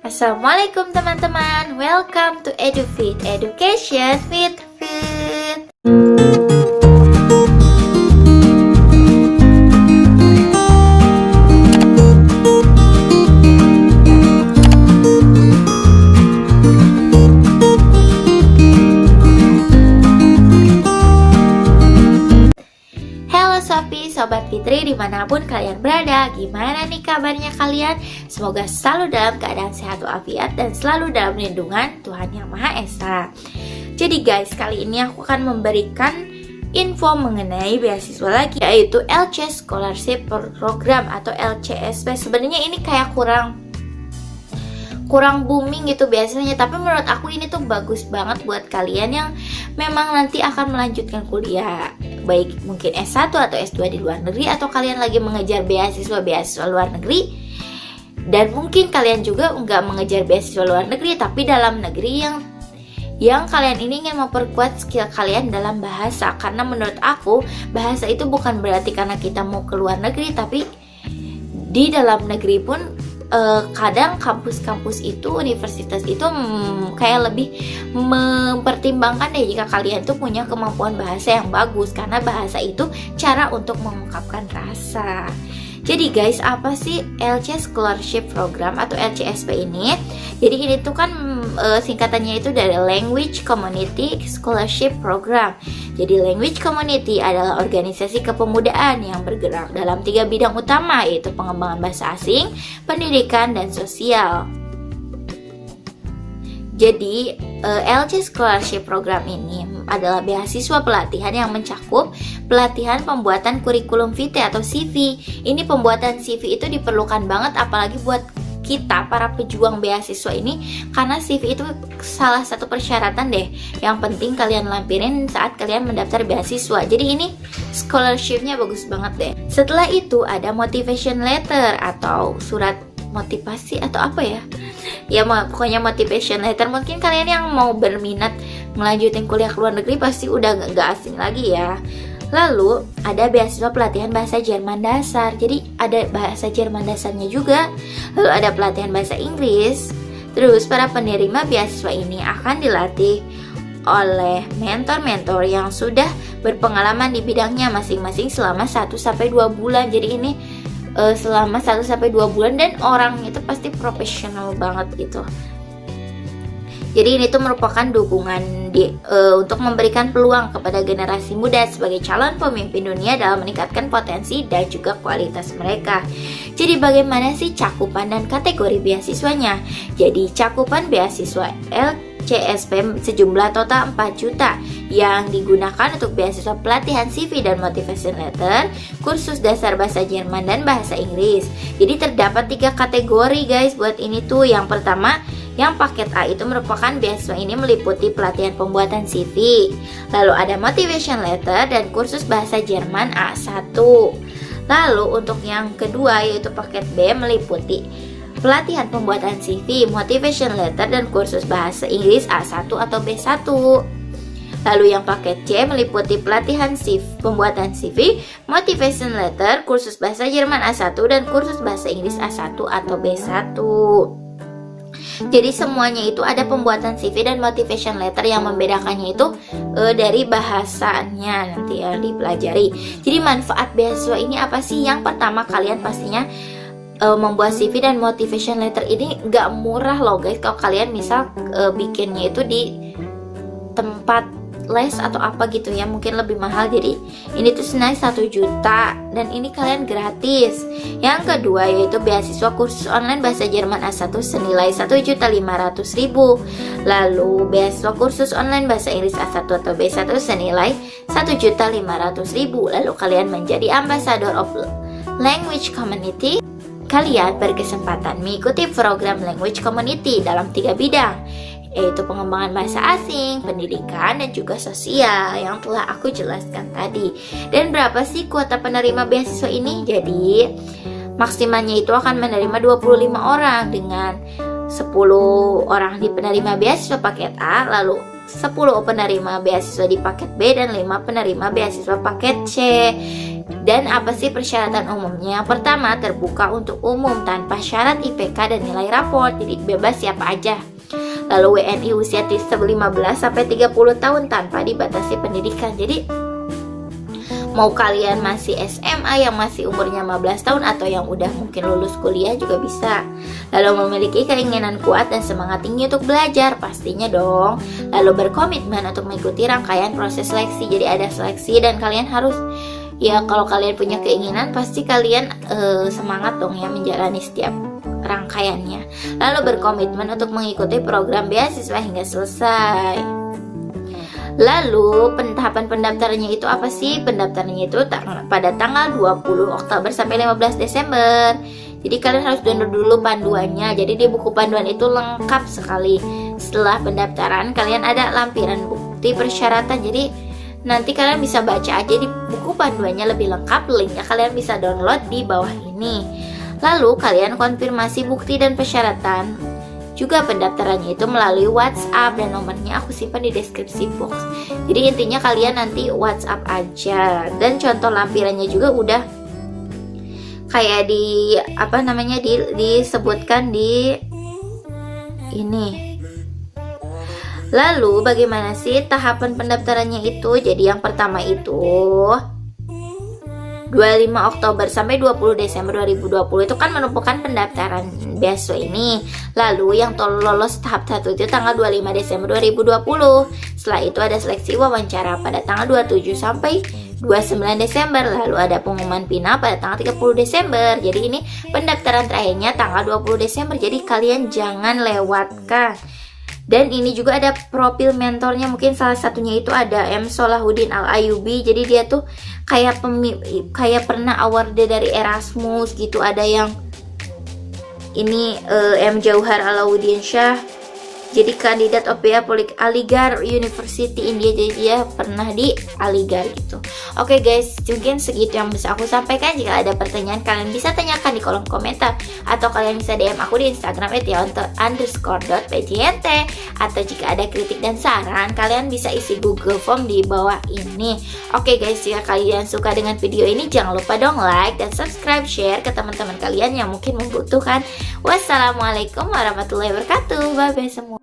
Assalamualaikum teman-teman, welcome to EduFit, Education with Fit. Halo Sopi, Sobat Fitri dimanapun kalian berada. Gimana nih kabarnya kalian? Semoga selalu dalam keadaan sehat walafiat dan selalu dalam lindungan Tuhan Yang Maha Esa. Jadi guys, kali ini aku akan memberikan info mengenai beasiswa lagi, yaitu LC Scholarship Program atau LCSP. Sebenarnya ini kayak kurang booming gitu biasanya, tapi menurut aku ini tuh bagus banget buat kalian yang memang nanti akan melanjutkan kuliah, baik mungkin S1 atau S2 di luar negeri, atau kalian lagi mengejar beasiswa luar negeri, dan mungkin kalian juga nggak mengejar beasiswa luar negeri tapi dalam negeri yang kalian ini ingin memperkuat skill kalian dalam bahasa. Karena menurut aku bahasa itu bukan berarti karena kita mau ke luar negeri, tapi di dalam negeri pun kadang kampus-kampus itu, universitas itu kayak lebih mempertimbangkan deh jika kalian tuh punya kemampuan bahasa yang bagus, karena bahasa itu cara untuk mengungkapkan rasa. Jadi guys, apa sih LC Scholarship Program atau LCSP ini? Jadi ini tuh kan singkatannya itu dari Language Community Scholarship Program. Jadi Language Community adalah organisasi kepemudaan yang bergerak dalam 3 bidang utama, yaitu pengembangan bahasa asing, pendidikan, dan sosial. Jadi LC Scholarship Program ini adalah beasiswa pelatihan yang mencakup pelatihan pembuatan kurikulum vitae atau CV. Ini pembuatan CV itu diperlukan banget apalagi buat kita para pejuang beasiswa ini, karena CV itu salah satu persyaratan deh yang penting kalian lampirin saat kalian mendaftar beasiswa. Jadi ini scholarshipnya bagus banget deh. Setelah itu ada motivation letter atau surat motivasi atau apa ya, pokoknya motivation letter. Mungkin kalian yang mau berminat melanjutin kuliah ke luar negeri pasti udah gak asing lagi ya. Lalu ada beasiswa pelatihan bahasa Jerman dasar. Jadi ada bahasa Jerman dasarnya juga. Lalu ada pelatihan bahasa Inggris. Terus para penerima beasiswa ini akan dilatih oleh mentor-mentor yang sudah berpengalaman di bidangnya masing-masing selama 1-2 bulan. Jadi ini selama 1-2 bulan, dan orangnya itu pasti profesional banget gitu. Jadi ini tuh merupakan dukungan untuk memberikan peluang kepada generasi muda sebagai calon pemimpin dunia dalam meningkatkan potensi dan juga kualitas mereka. Jadi bagaimana sih cakupan dan kategori beasiswanya? Jadi cakupan beasiswa LCSP sejumlah total 4 juta yang digunakan untuk beasiswa pelatihan CV dan motivation letter, kursus dasar bahasa Jerman dan bahasa Inggris. Jadi terdapat 3 kategori guys buat ini tuh. Yang pertama, yang paket A itu merupakan beasiswa ini meliputi pelatihan pembuatan CV, lalu ada motivation letter dan kursus bahasa Jerman A1. Lalu untuk yang kedua yaitu paket B meliputi pelatihan pembuatan CV, motivation letter dan kursus bahasa Inggris A1 atau B1. Lalu yang paket C meliputi pelatihan pembuatan CV, motivation letter, kursus bahasa Jerman A1 dan kursus bahasa Inggris A1 atau B1. Jadi semuanya itu ada pembuatan CV dan motivation letter. Yang membedakannya itu dari bahasanya nanti ya dipelajari. Jadi manfaat beasiswa ini apa sih? Yang pertama, kalian pastinya membuat CV dan motivation letter ini gak murah loh guys. Kalau kalian misal bikinnya itu di tempat les atau apa gitu ya, mungkin lebih mahal. Jadi ini tuh senilai 1 juta dan ini kalian gratis. Yang kedua yaitu beasiswa kursus online bahasa Jerman A1 senilai 1.500.000. Lalu beasiswa kursus online bahasa Inggris A1 atau B1 senilai 1.500.000. Lalu kalian menjadi ambassador of language community. Kalian berkesempatan mengikuti program language community dalam 3 bidang, yaitu pengembangan bahasa asing, pendidikan, dan juga sosial yang telah aku jelaskan tadi. Dan berapa sih kuota penerima beasiswa ini? Jadi maksimalnya itu akan menerima 25 orang dengan 10 orang di penerima beasiswa paket A, lalu 10 penerima beasiswa di paket B, dan 5 penerima beasiswa paket C. Dan apa sih persyaratan umumnya? Pertama, terbuka untuk umum tanpa syarat IPK dan nilai raport, jadi bebas siapa aja. Lalu WNI usia 15 sampai 30 tahun tanpa dibatasi pendidikan. Jadi mau kalian masih SMA yang masih umurnya 15 tahun atau yang udah mungkin lulus kuliah juga bisa. Lalu memiliki keinginan kuat dan semangat tinggi untuk belajar, pastinya dong. Lalu berkomitmen untuk mengikuti rangkaian proses seleksi. Jadi ada seleksi dan kalian harus, ya kalau kalian punya keinginan pasti kalian semangat dong ya menjalani setiap rangkaiannya. Lalu berkomitmen untuk mengikuti program beasiswa hingga selesai. Lalu tahapan pendaftarannya itu apa sih? Pendaftarannya itu pada tanggal 20 Oktober sampai 15 Desember. Jadi kalian harus download dulu panduannya. Jadi di buku panduan itu lengkap sekali. Setelah pendaftaran kalian ada lampiran bukti persyaratan. Jadi nanti kalian bisa baca aja di buku panduannya lebih lengkap. Linknya kalian bisa download di bawah ini. Lalu kalian konfirmasi bukti dan persyaratan. Juga pendaftarannya itu melalui WhatsApp dan nomornya aku simpan di deskripsi box. Jadi intinya kalian nanti WhatsApp aja. Dan contoh lampirannya juga udah kayak disebutkan di ini. Lalu bagaimana sih tahapan pendaftarannya itu? Jadi yang pertama itu 25 Oktober sampai 20 Desember 2020 itu kan menumpukan pendaftaran beasiswa ini. Lalu yang lolos tahap 1 itu tanggal 25 Desember 2020. Setelah itu ada seleksi wawancara pada tanggal 27 sampai 29 Desember. Lalu ada pengumuman final pada tanggal 30 Desember. Jadi ini pendaftaran terakhirnya tanggal 20 Desember. Jadi kalian jangan lewatkan. Dan ini juga ada profil mentornya, mungkin salah satunya itu ada M. Solahuddin Al-Ayyubi. Jadi dia tuh kayak pernah award dari Erasmus gitu. Ada yang ini M. Jauhar Alauddin Shah, jadi kandidat OPA Aligarh University India. Jadi dia pernah di Aligarh gitu. Oke guys, mungkin segitu yang bisa aku sampaikan. Jika ada pertanyaan kalian bisa tanyakan di kolom komentar, atau kalian bisa DM aku di Instagram @tionto_pjnt. Atau jika ada kritik dan saran, kalian bisa isi Google Form di bawah ini. Oke guys, jika kalian suka dengan video ini, jangan lupa dong like dan subscribe, share ke teman-teman kalian yang mungkin membutuhkan. Wassalamualaikum warahmatullahi wabarakatuh. Bye bye semua.